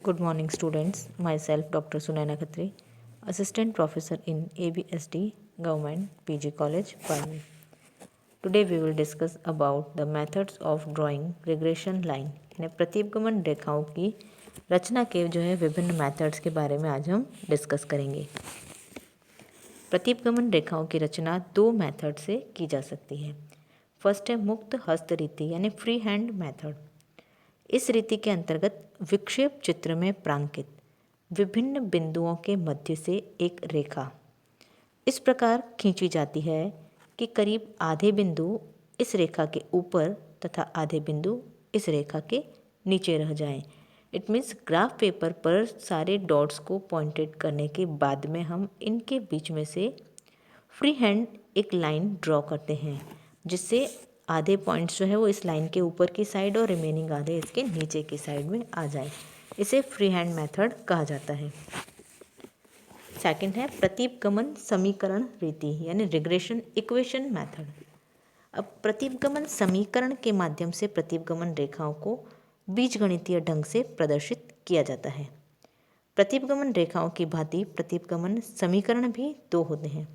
Good morning, students. Myself, Dr. Sunaina Khatri, Assistant Professor in ABSD Government PG College, Palni. Today, we will discuss about the methods of drawing regression line. यानी प्रतीपगमन रेखाओं की रचना के विभिन्न methods के बारे में आज हम डिस्कस करेंगे। प्रतीपगमन रेखाओं की रचना दो मेथड से की जा सकती है। फर्स्ट है मुक्त हस्त रीति यानी फ्री हैंड मेथड। इस रीति के अंतर्गत विक्षेप चित्र में प्रांकित विभिन्न बिंदुओं के मध्य से एक रेखा इस प्रकार खींची जाती है कि करीब आधे बिंदु इस रेखा के ऊपर तथा आधे बिंदु इस रेखा के नीचे रह जाएं। इट मीन्स ग्राफ पेपर पर सारे डॉट्स को पॉइंटेड करने के बाद में हम इनके बीच में से फ्री हैंड एक लाइन ड्रॉ करते हैं, जिससे आधे पॉइंट्स वो इस लाइन के ऊपर की साइड और रिमेनिंग आधे इसके नीचे की साइड में आ जाए। इसे फ्री हैंड मेथड कहा जाता है। सेकंड है प्रतीपगमन समीकरण रीति यानी रिग्रेशन इक्वेशन मेथड। अब प्रतीपगमन समीकरण के माध्यम से प्रतीपगमन रेखाओं को बीजगणितीय ढंग से प्रदर्शित किया जाता है। प्रतीपगमन रेखाओं की भांति प्रतीपगमन समीकरण भी दो होते हैं,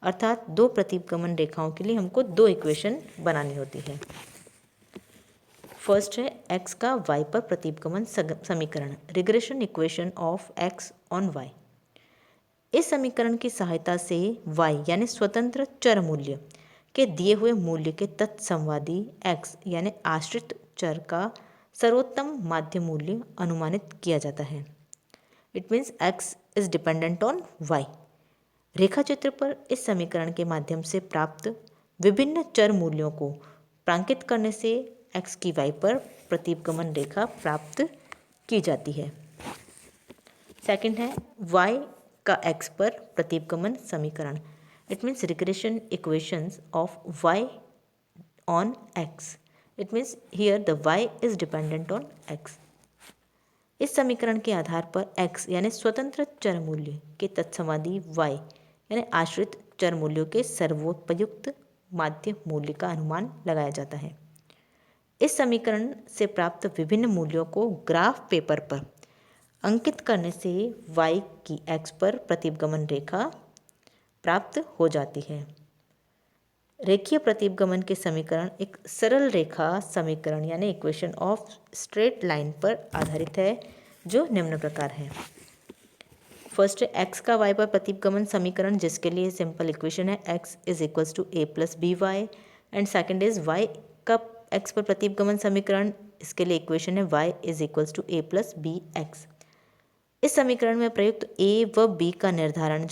अर्थात दो प्रतीपगमन रेखाओं के लिए हमको दो इक्वेशन बनानी होती है। फर्स्ट है x का y पर प्रतीपगमन समीकरण, regression equation of x on y। इस समीकरण की सहायता से y यानी स्वतंत्र चर मूल्य के दिए हुए मूल्य के तत्समवादी x यानी आश्रित चर का सर्वोत्तम माध्य मूल्य अनुमानित किया जाता है। It means x is dependent on y। रेखा चित्र पर इस समीकरण के माध्यम से प्राप्त विभिन्न चर मूल्यों को प्रांकित करने से x की y पर प्रतीपगमन रेखा प्राप्त की जाती है। सेकंड है y का x पर प्रतीपगमन समीकरण। It means regression equations of y on x। It means here the y is dependent on x। इस समीकरण के आधार पर x यानी स्वतंत्र चर मूल्य के तत्समादी y यानी आश्रित चर मूल्यों के सर्वोपयुक्त माध्य मूल्य का अनुमान लगाया जाता है। इस समीकरण से प्राप्त विभिन्न मूल्यों को ग्राफ पेपर पर अंकित करने से y की x पर प्रतीपगमन रेखा प्राप्त हो जाती है। रेखीय प्रतीपगमन के समीकरण एक सरल रेखा समीकरण यानी इक्वेशन ऑफ स्ट्रेट लाइन पर आधारित है, जो निम्न प्रकार है। फर्स्ट है x का y पर प्रतीपगमन समीकरण, जिसके लिए सिंपल इक्वेशन है x is equals to a plus B y. And second is y का x पर प्रतीपगमन समीकरण, इसके लिए इक्वेशन है y is equals to a plus B x. इस समीकरण में प्रयुक्त a व b का निर्धारण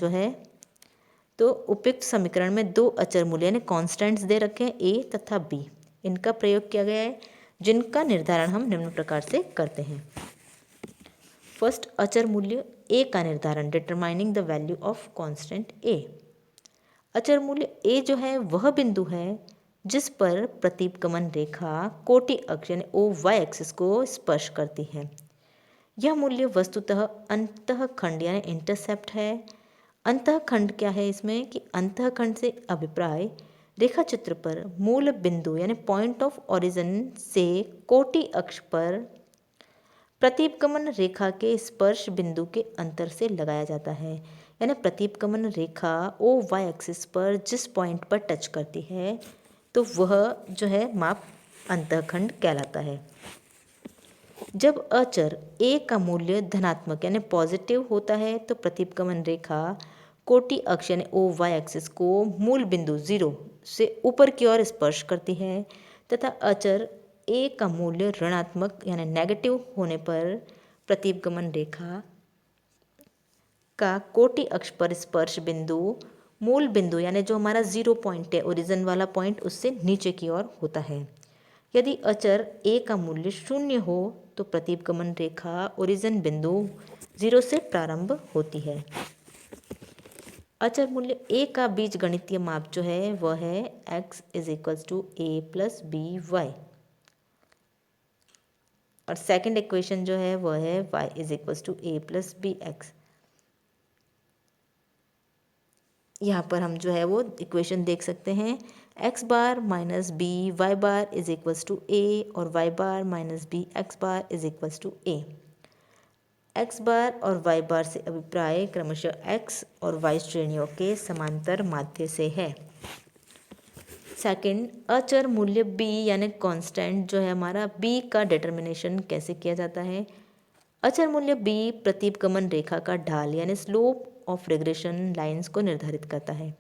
तो उपयुक्त समीकरण में दो अचर मूल्य यानी कॉन्स्टेंट्स दे रखे हैं a तथा b, इनका प्रयोग किया गया है, जिनका निर्धारण हम निम्न प्रकार से करते हैं। फर्स्ट अचर मूल्य a का निर्धारण, determining the value of constant a। अचर मूल्य a वह बिंदु है जिस पर प्रतीपगमन रेखा कोटि अक्ष यानी ओ वाई एक्सिस को स्पर्श करती है। यह मूल्य वस्तुतः अंतःखंड यानी इंटरसेप्ट है। अंतःखंड क्या है इसमें कि अंतःखंड से अभिप्राय रेखा चित्र पर मूल बिंदु यानी पॉइंट ऑफ ओरिजिन से कोटि अक्ष पर प्रतीपगमन रेखा के स्पर्श बिंदु के अंतर से लगाया जाता है। यानी प्रतीपगमन रेखा ओ वाई एक्सिस पर जिस पॉइंट पर टच करती है तो वह माप अंतःखंड कहलाता है। जब अचर a का मूल्य धनात्मक यानी पॉजिटिव होता है तो प्रतीपगमन रेखा कोटि अक्ष यानी ओ वाई एक्सिस को मूल बिंदु 0 से ऊपर की ओर स्पर्श करती है, तथा अचर a का मूल्य ऋणात्मक यानी नेगेटिव होने पर प्रतीपगमन रेखा का कोटि अक्ष पर स्पर्श बिंदु मूल बिंदु यानी जो हमारा 0 पॉइंट है, ओरिजिन वाला पॉइंट, उससे नीचे की ओर होता है। यदि अचर a का मूल्य 0 हो तो प्रतीपगमन रेखा ओरिजिन बिंदु 0 से प्रारंभ होती है। अचर मूल्य a का बीजगणितीय माप वह है x is equals to a plus B Y, और सेकंड इक्वेशन वह है y is equals to a plus B X. यहाँ पर हम वो इक्वेशन देख सकते हैं, x bar minus B Y bar is equals to a और y bar minus B x bar is equals to a। X bar और Y बार से अभिप्राय क्रमशः एक्स और वाई श्रेणियों के समांतर माध्य से है। सेकंड, अचर मूल्य b यानी कांस्टेंट जो है हमारा b का डिटर्मिनेशन कैसे किया जाता है। अचर मूल्य b प्रतिपगमन रेखा का ढाल यानी स्लोप ऑफ रिग्रेशन लाइंस को निर्धारित करता है।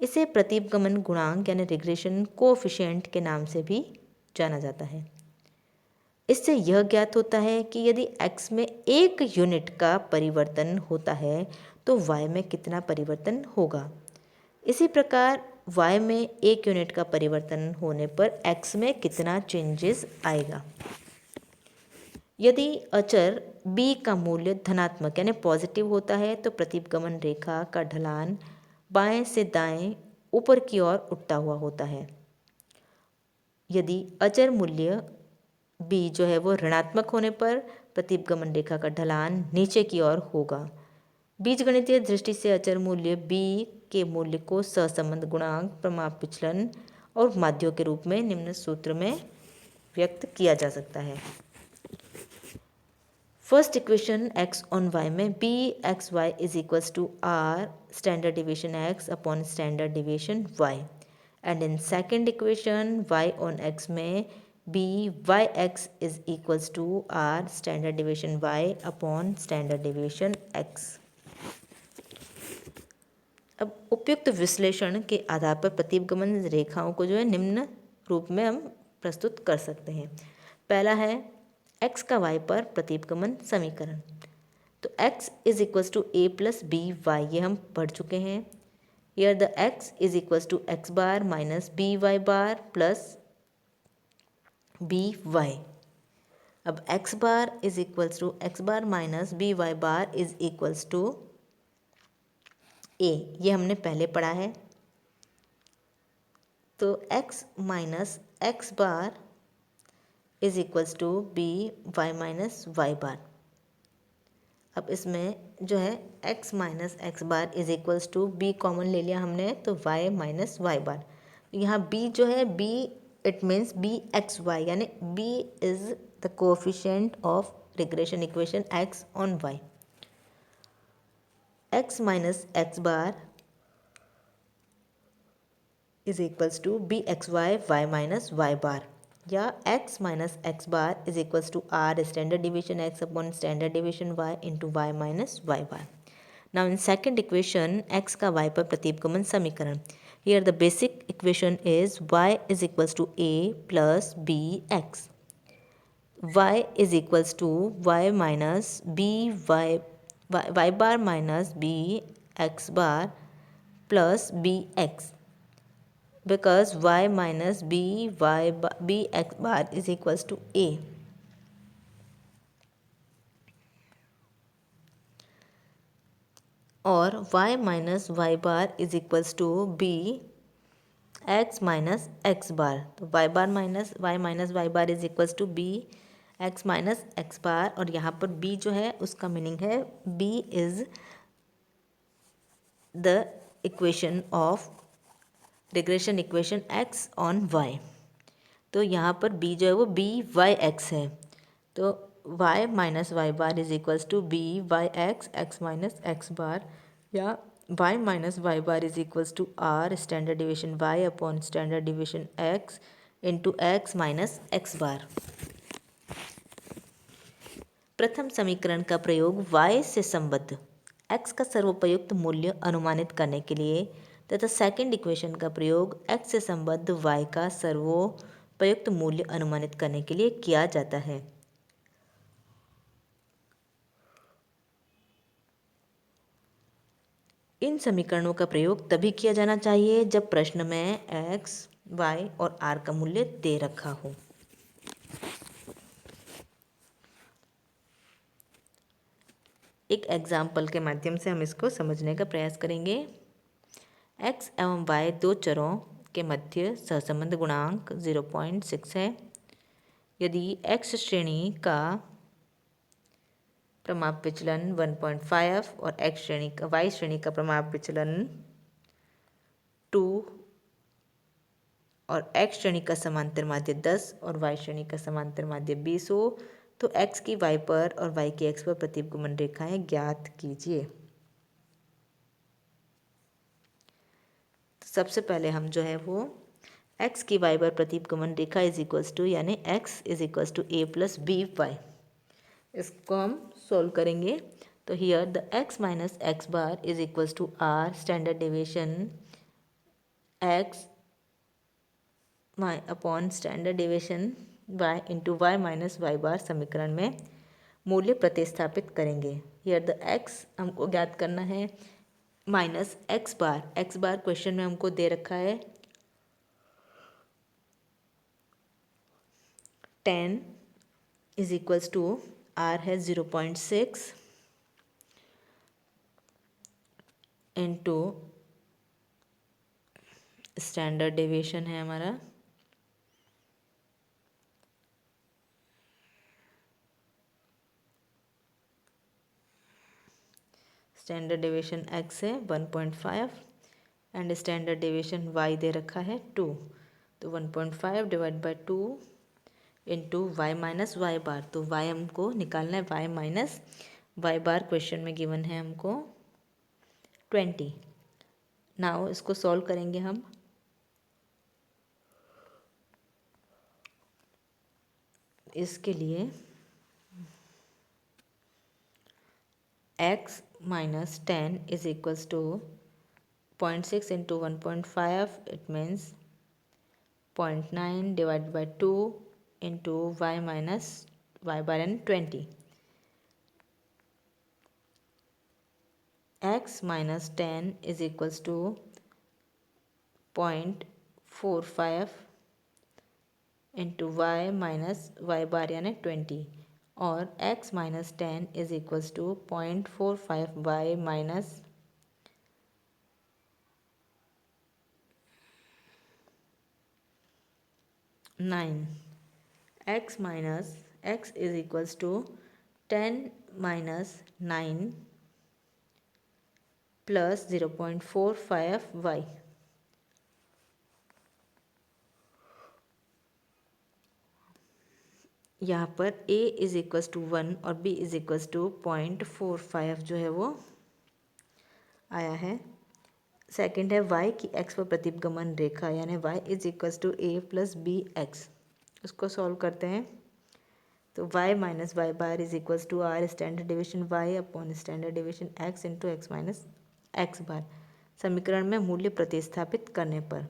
इसे प्रतिपगमन गुणांक यानी रिग्रेशन कोएफिशिएंट के नाम से भी जाना जाता है। इससे यह ज्ञात होता है कि यदि x में 1 यूनिट का परिवर्तन होता है तो y में कितना परिवर्तन होगा। इसी प्रकार y में 1 यूनिट का परिवर्तन होने पर x में कितना चेंजेस आएगा। यदि अचर b का मूल्य धनात्मक यानी पॉजिटिव होता है तो प्रतिपगमन रेखा का ढलान बाएं से दाएं ऊपर की ओर उठता हुआ होता है। यदि अचर मूल्य b जो है वो ऋणात्मक होने पर प्रतिपगमन रेखा का ढलान नीचे की ओर होगा। बीजगणितीय दृष्टि से अचर मूल्य b के मूल्य को सहसंबंध गुणांक, प्रमाप विचलन और माध्यों के रूप में निम्न सूत्र में व्यक्त किया जा सकता है। First equation x on y में b x y is equals to r standard deviation x upon standard deviation y and in second equation y on x में b Y x is equals to r standard deviation y upon standard deviation x। अब उपयुक्त विश्लेषण के आधार पर प्रतिपगमन रेखाओं को जो है निम्न रूप में हम प्रस्तुत कर सकते हैं। पहला है x का y पर प्रतिपगमन समीकरण। तो x is equals to a plus B Y, ये हम पढ़ चुके हैं। Here the x is equals to X bar minus B Y bar plus B Y. अब x bar is equals to X bar minus B Y bar is equals to a, ये हमने पहले पढ़ा है। तो x minus x bar is equals to B Y minus Y bar. अब इसमें जो है x minus x bar is equals to b common ले लिया हमने, तो y माइनस वाई बार। यहाँ b जो है b it means b x Y, यानी b is the coefficient of regression equation x on y। x minus x bar is equals to B X Y Y minus Y bar, या x minus x bar is equals to r standard deviation x upon standard deviation y into Y minus Y bar. Now in second equation x का y पर प्रतिपगमन समीकरण। Here the basic equation is y is equals to a plus B x, y is equals to y minus B Y bar minus B x bar plus B x, because y minus b x bar is equals to a। और y minus Y bar is equals to b x minus x bar. तो y bar minus Y bar is equals to b x minus x bar, और यहाँ पर b जो है उसका meaning है b is the equation of regression equation x on y। तो यहाँ पर b जो है वो b वाई एक्स है, तो y minus Y bar is equals to b Y X minus x bar, या y minus Y bar is equals to r standard deviation y upon standard deviation x into x minus x bar. प्रथम समीकरण का प्रयोग y से संबद्ध x का सर्वोपयुक्त मूल्य अनुमानित करने के लिए तथा सेकंड इक्वेशन का प्रयोग x से संबद्ध y का सर्वोपयुक्त मूल्य अनुमानित करने के लिए किया जाता है। इन समीकरणों का प्रयोग तभी किया जाना चाहिए जब प्रश्न में x, y और r का मूल्य दे रखा हो। एक एग्जाम्पल के माध्यम से हम इसको समझने का प्रयास करेंगे। x एवं y दो चरों के मध्य सहसंबंध गुणांक 0.6 है। यदि x श्रेणी का प्रमाप विचलन 1.5 और y श्रेणी का प्रमाप विचलन 2 और x श्रेणी का समांतर माध्य 10 और y श्रेणी का समांतर माध्य 20 हो, तो x की y पर और y की x पर प्रतिगमन रेखाएं ज्ञात कीजिए। तो सबसे पहले हम जो है वो x की y पर प्रतिगमन रेखा इज इक्वल्स टू यानी x is equals to a plus B Y, इसको हम सोल्व करेंगे। तो here the x minus x bar is equals to r standard deviation x upon standard deviation y into Y minus Y bar समीकरण में मूल्य प्रतिस्थापित करेंगे। Here the x हमको ज्ञात करना है माइनस एक्स बार क्वेश्चन में हमको दे रखा है 10 इज इक्वल्स टू r है 0.6 इंटू स्टैंडर्ड डेविएशन है हमारा स्टैंडर्ड डेविएशन x है 1.5 एंड स्टैंडर्ड डेविएशन y दे रखा है 2। तो 1.5 divide by 2 into Y minus Y bar, तो y हमको निकालना है y minus Y bar question में गिवन है हमको 20। नाउ इसको सॉल्व करेंगे हम। इसके लिए x minus 10 is equals to 0.6 into 1.5, it means 0.9 divide by 2 into Y minus Y bar n 20। x minus 10 is equals to 0.45 into Y minus Y bar यानी 20, और x minus 10 is equals to 0.45 y minus 9। x minus x is equals to 10 minus 9 plus 0.45 y. यहाँ पर a is equals to 1 और b is equals to 0.45 जो है वो आया है। सेकंड है y की x पर प्रतिगमन रेखा यानी y is equals to a plus B x, उसको सॉल्व करते हैं। तो y minus Y bar is equals to r standard deviation y upon standard deviation x into x minus x bar. समीकरण में मूल्य प्रतिस्थापित करने पर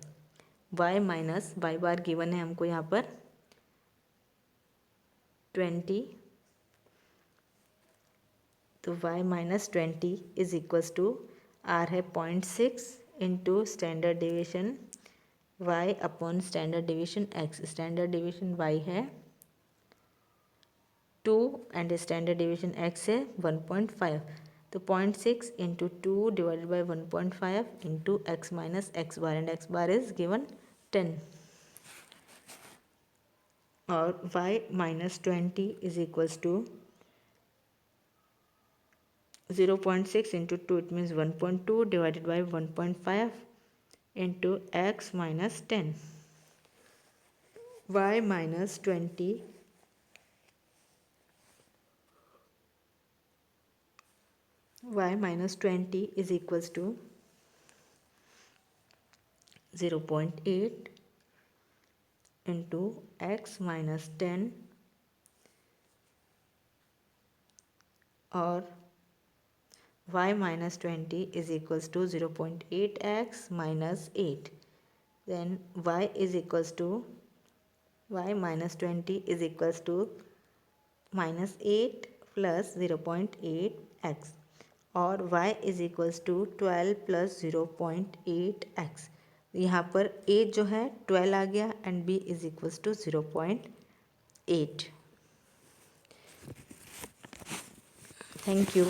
y minus Y bar given है हमको यहाँ पर 20, तो y minus 20 is equals to r है 0.6 into standard deviation y upon standard deviation x। Standard deviation y है 2 एंड स्टैंडर्ड डेविएशन x है 1.5, तो 0.6 into 2 divided by 1.5 into x minus x bar and x bar is given 10, और y minus 20 is equals to 0.6 into 2, it means 1.2 divided by 1.5 into x minus 10. y minus 20 is equals to 0.8 into x minus 10 और y minus 20 is equals to 0.8x minus 8. Then y is equals to y minus 20 is equals to minus 8 plus 0.8x, और y is equals to 12 plus 0.8x। यहाँ पर a जो है 12 आ गया and b is equals to 0.8। Thank you.